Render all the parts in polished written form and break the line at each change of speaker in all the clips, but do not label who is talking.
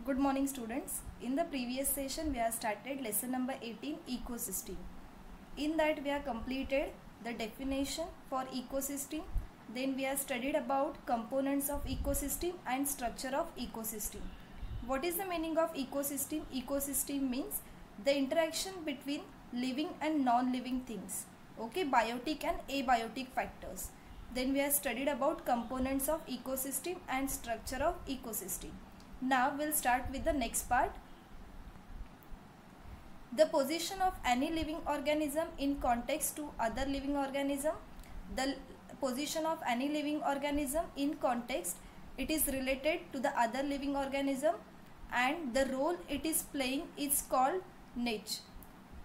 Good morning students. In the previous session we have started lesson number 18 ecosystem. In that we have completed the definition for ecosystem. Then we have studied about components of ecosystem and structure of ecosystem. What is the meaning of ecosystem? Ecosystem means the interaction between living and non-living things. Okay, biotic and abiotic factors. Then we have studied about components of ecosystem and structure of ecosystem. Now we'll start with the next part. The position of any living organism in context to other living organism. The position of any living organism in context, it is related to the other living organism, and the role it is playing is called niche.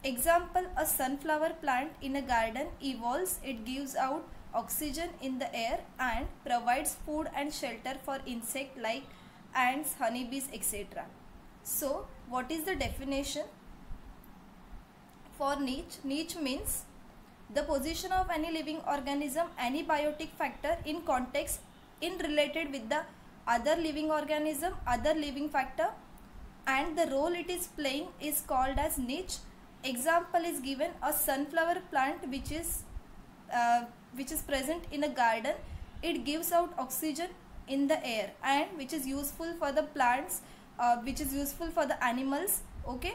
Example, a sunflower plant in a garden evolves, it gives out oxygen in the air and provides food and shelter for insects like ants, honeybees, etc. So, what is the definition for niche? Niche means the position of any living organism, any biotic factor in context in related with the other living organism, other living factor, and the role it is playing is called as niche. Example is given, a sunflower plant which is present in a garden. It gives out oxygen in the air and which is useful for the plants, which is useful for the animals, okay,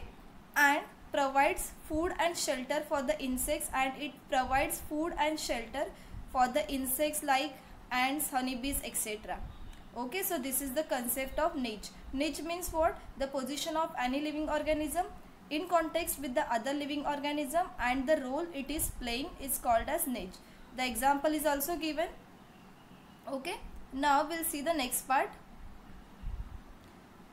and provides food and shelter for the insects, and it provides food and shelter for the insects like ants, honeybees, etc. Okay, so this is the concept of niche. Niche means what? The position of any living organism in context with the other living organism, and the role it is playing is called as niche. The example is also given. Okay, now we'll see the next part.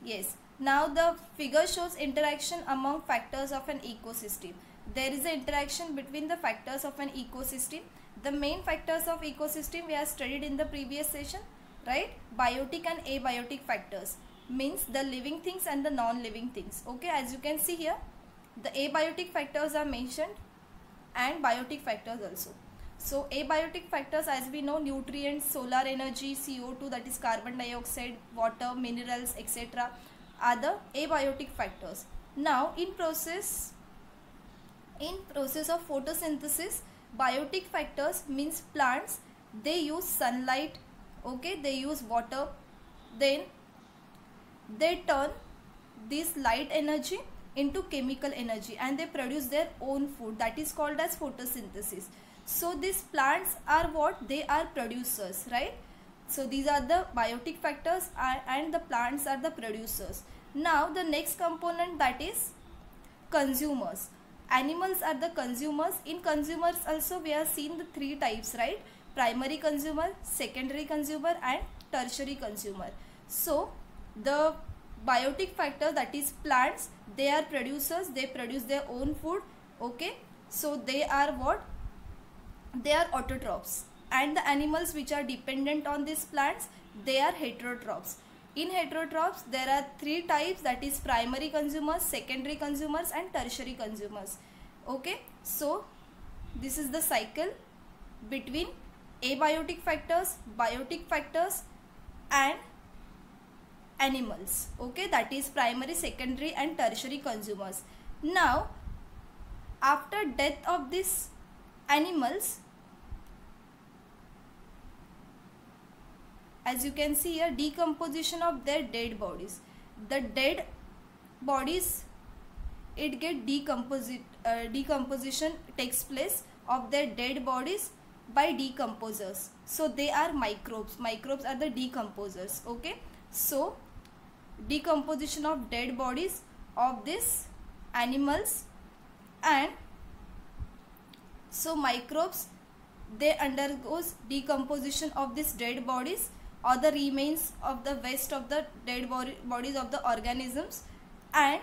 Yes, now the figure shows interaction among factors of an ecosystem. There is an interaction between the factors of an ecosystem. The main factors of ecosystem we have studied in the previous session, right? Biotic and abiotic factors means the living things and the non-living things. Okay, as you can see here, the abiotic factors are mentioned and biotic factors also. So abiotic factors, as we know, nutrients, solar energy, CO2, that is carbon dioxide, water, minerals, etc. are the abiotic factors. Now in process of photosynthesis, biotic factors means plants, they use sunlight, okay, they use water, then they turn this light energy into chemical energy and they produce their own food, that is called as photosynthesis. So these plants are what? They are producers, right? So these are the biotic factors and the plants are the producers. Now the next component, that is consumers. Animals are the consumers. In consumers also we have seen the three types, right? Primary consumer, secondary consumer and tertiary consumer. So the biotic factor, that is plants, they are producers, they produce their own food, okay. So they are what? They are autotrophs. And the animals which are dependent on these plants, they are heterotrophs. In heterotrophs there are three types, that is primary consumers, secondary consumers and tertiary consumers, okay. So this is the cycle between abiotic factors, biotic factors and animals, okay, that is primary, secondary and tertiary consumers. Now after death of these animals, as you can see here, decomposition of their dead bodies. The dead bodies, it get decomposition takes place of their dead bodies by decomposers. So they are microbes. Microbes are the decomposers, okay. So decomposition of dead bodies of these animals, and so microbes, they undergoes decomposition of these dead bodies or the remains of the waste of the dead bodies of the organisms, and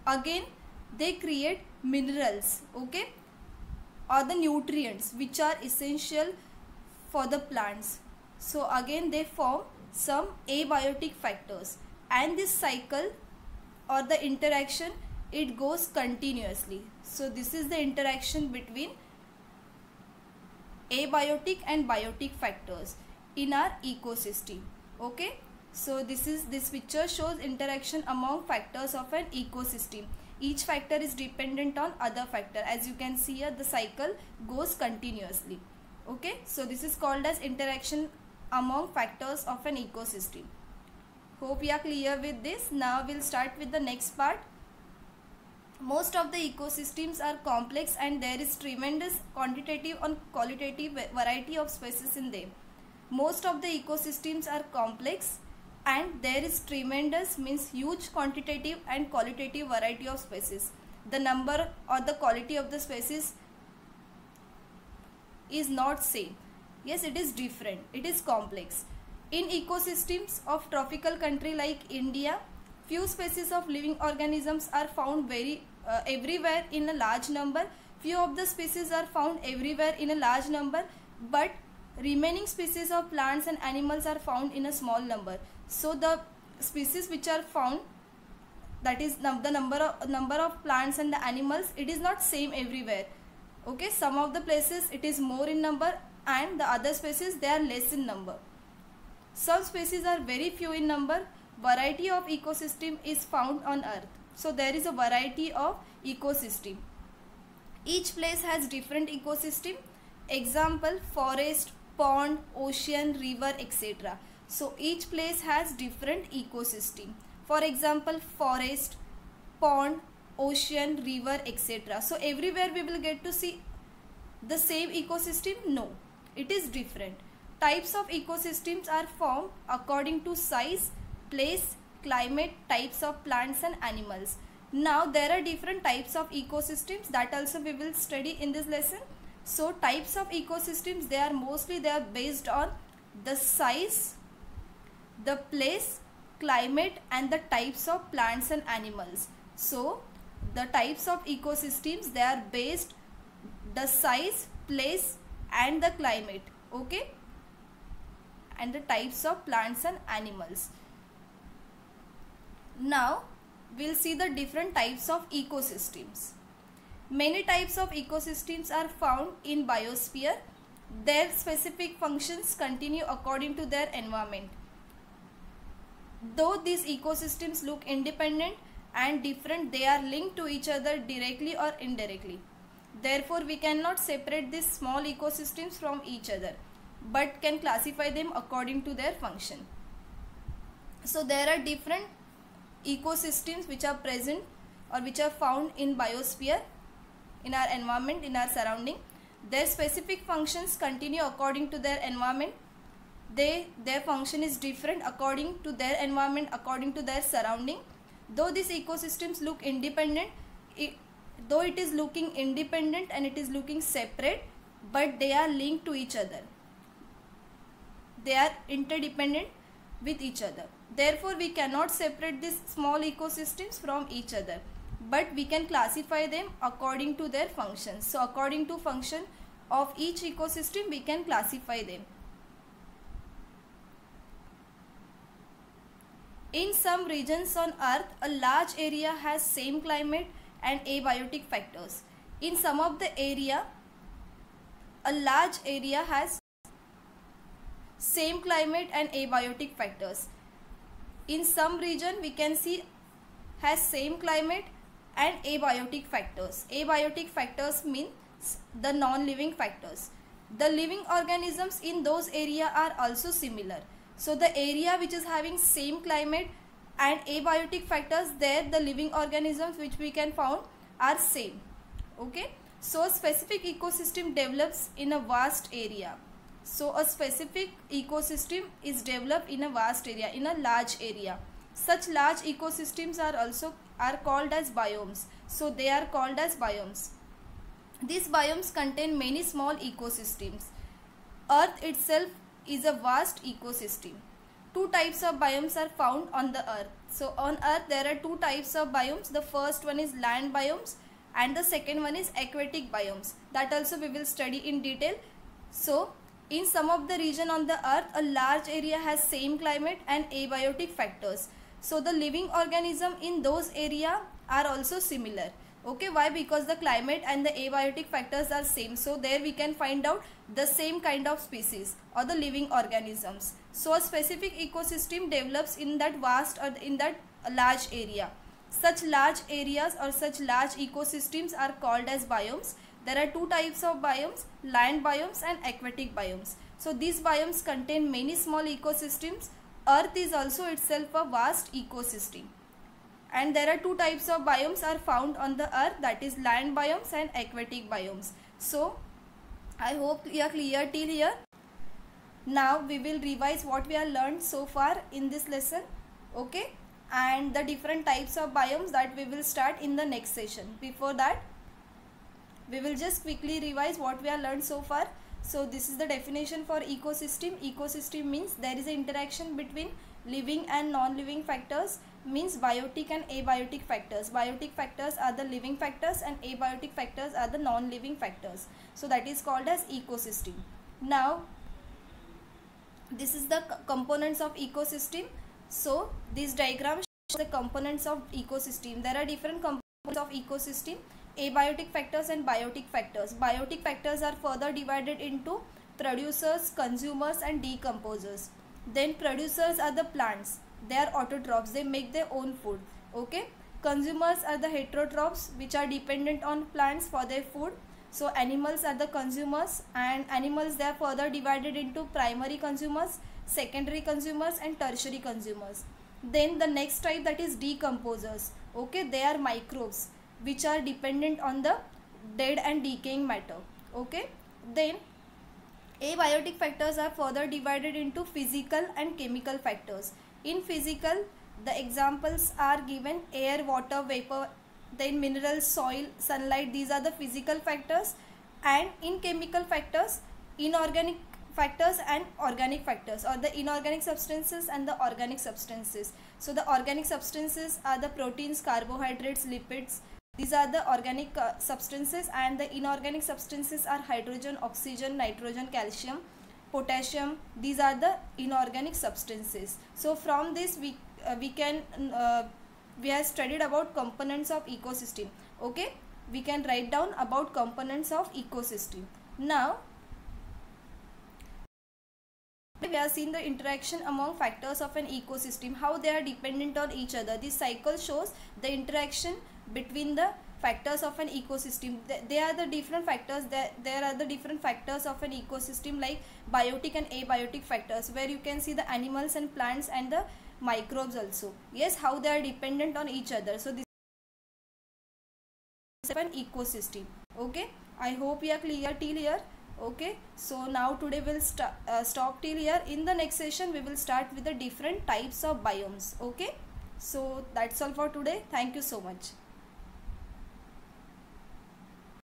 again they create minerals, okay, or the nutrients which are essential for the plants. So again they form some abiotic factors, and this cycle or the interaction, it goes continuously. So this is the interaction between abiotic and biotic factors in our ecosystem, okay. So this picture shows interaction among factors of an ecosystem. Each factor is dependent on other factor. As you can see here, the cycle goes continuously. Okay, so this is called as interaction among factors of an ecosystem. Hope you are clear with this. Now we'll start with the next part. Most of the ecosystems are complex and there is tremendous quantitative and qualitative variety of species in them. Most of the ecosystems are complex and there is tremendous means huge quantitative and qualitative variety of species. The number or the quality of the species is not same. Yes, it is different. It is complex. In ecosystems of tropical country like India, few species of living organisms are found everywhere in a large number. Few of the species are found everywhere in a large number, but remaining species of plants and animals are found in a small number. So the species which are found, that is the number of plants and the animals, it is not same everywhere. Okay, some of the places it is more in number and the other species they are less in number. Some species are very few in number. Variety of ecosystem is found on earth. So there is a variety of ecosystem. Each place has different ecosystem. Example, forest, pond, ocean, river, etc. So each place has different ecosystem. For example, forest, pond, ocean, river, etc. So everywhere we will get to see the same ecosystem? No, it is different. Types of ecosystems are formed according to size, place, climate, types of plants and animals. Now there are different types of ecosystems that also we will study in this lesson. So types of ecosystems, they are based on the size, the place, climate and the types of plants and animals. So the types of ecosystems, they are based the size, place and the climate. Okay, and the types of plants and animals. Now we'll see the different types of ecosystems. Many types of ecosystems are found in biosphere. Their specific functions continue according to their environment. Though these ecosystems look independent and different, they are linked to each other directly or indirectly. Therefore, we cannot separate these small ecosystems from each other, but can classify them according to their function. So there are different ecosystems which are present or which are found in biosphere, in our environment, in our surrounding. Their specific functions continue according to their environment. Their function is different according to their environment, according to their surrounding. Though these ecosystems look independent, though it is looking independent and it is looking separate, but they are linked to each other. They are interdependent with each other. Therefore, we cannot separate these small ecosystems from each other, but we can classify them according to their functions. So according to function of each ecosystem, we can classify them. In some regions on earth, a large area has same climate and abiotic factors. In some of the area, a large area has same climate and abiotic factors. In some region, we can see has same climate and abiotic factors. Abiotic factors means the non-living factors. The living organisms in those area are also similar. So the area which is having same climate and abiotic factors, there the living organisms which we can found are same. Okay, so a specific ecosystem develops in a vast area. So a specific ecosystem is developed in a vast area, in a large area. Such large ecosystems are called as biomes. So they are called as biomes. These biomes contain many small ecosystems. Earth itself is a vast ecosystem. Two types of biomes are found on the earth. So on earth there are two types of biomes. The first one is land biomes and the second one is aquatic biomes. That also we will study in detail. So in some of the region on the earth, a large area has same climate and abiotic factors. So the living organism in those area are also similar. Okay, why? Because the climate and the abiotic factors are same, so there we can find out the same kind of species or the living organisms. So a specific ecosystem develops in that vast or in that large area. Such large areas or such large ecosystems are called as biomes. There are two types of biomes, land biomes and aquatic biomes. So these biomes contain many small ecosystems. Earth is also itself a vast ecosystem. And there are two types of biomes are found on the earth, that is land biomes and aquatic biomes. So I hope you are clear till here. Now we will revise what we have learned so far in this lesson, okay, and the different types of biomes that we will start in the next session. Before that, we will just quickly revise what we have learned so far. So this is the definition for ecosystem. Ecosystem means there is an interaction between living and non-living factors, means biotic and abiotic factors. Biotic factors are the living factors and abiotic factors are the non-living factors. So that is called as ecosystem. Now this is the components of ecosystem. So this diagram shows the components of ecosystem. There are different components of ecosystem: abiotic factors and biotic factors. Biotic factors are further divided into producers, consumers and decomposers. Then producers are the plants. They are autotrophs, they make their own food. Okay, consumers are the heterotrophs, which are dependent on plants for their food. So animals are the consumers, and animals, they are further divided into primary consumers, secondary consumers and tertiary consumers. Then the next type, that is decomposers. Okay, they are microbes which are dependent on the dead and decaying matter. Okay, then abiotic factors are further divided into physical and chemical factors. In physical, the examples are given: air, water, vapor, then minerals, soil, sunlight. These are the physical factors. And in chemical factors, inorganic factors and organic factors, or the inorganic substances and the organic substances. So the organic substances are the proteins, carbohydrates, lipids. These are the organic substances, and the inorganic substances are hydrogen, oxygen, nitrogen, calcium, potassium. These are the inorganic substances. So from this we have studied about components of ecosystem. Okay, we can write down about components of ecosystem. Now we have seen the interaction among factors of an ecosystem, how they are dependent on each other. This cycle shows the interaction between the factors of an ecosystem. There are the different factors. There are the different factors of an ecosystem, like biotic and abiotic factors, where you can see the animals and plants and the microbes also. Yes, how they are dependent on each other. So this is an ecosystem. Okay, I hope you are clear till here. Okay, so now today we'll stop till here. In the next session we will start with the different types of biomes. Okay, so that's all for today. Thank you so much.